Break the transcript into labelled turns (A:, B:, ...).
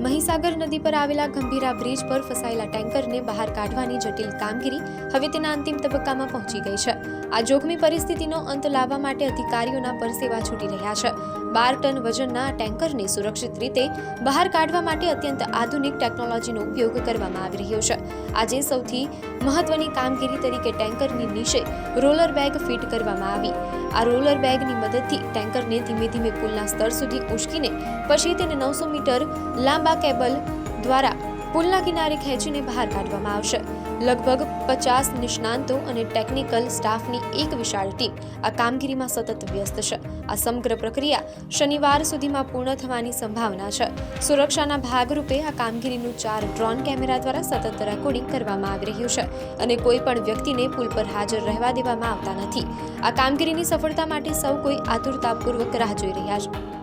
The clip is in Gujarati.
A: મહીસાગર નદી પર આવેલા ગંભીરા બ્રિજ પર ફસાયેલા ટેન્કરને બહાર કાઢવાની જટિલ કામગીરી હવે તેના અંતિમ તબક્કામાં પહોંચી ગઈ છે। આ જોખમી પરિસ્થિતિનો અંત લાવવા માટે અધિકારીઓના પરસેવા છૂટી રહ્યા છે। 12 ટન વજનના આ ટેન્કરને સુરક્ષિત રીતે બહાર કાઢવા માટે અત્યંત આધુનિક ટેકનોલોજીનો ઉપયોગ કરવામાં આવી રહ્યો છે। આજે સૌથી મહત્વની કામગીરી તરીકે ટેન્કરની નીચે રોલર બેગ ફિટ કરવામાં આવી। આ રોલર બેગની મદદથી ટેન્કરને ધીમે ધીમે પુલના સ્તર સુધી ઉંચકીને પછી તેને 900 મીટર લાંબા કેબલ દ્વારા પુલના કિનારે ખેંચીને બહાર કાઢવામાં આવશે। લગભગ 50 નિષ્ણાંતો અને ટેકનિકલ સ્ટાફની એક વિશાળ ટીમ આ કામગીરીમાં સતત વ્યસ્ત છે। આ સમગ્ર પ્રક્રિયા શનિવાર સુધીમાં પૂર્ણ થવાની સંભાવના છે। સુરક્ષાના ભાગરૂપે આ કામગીરીનું 4 ડ્રોન કેમેરા દ્વારા સતત રેકોર્ડિંગ કરવામાં આવી રહ્યું છે અને કોઈ પણ વ્યક્તિને પુલ પર હાજર રહેવા દેવામાં આવતા નથી। આ કામગીરીની સફળતા માટે સૌ કોઈ આતુરતાપૂર્વક રાહ જોઈ રહ્યા છે।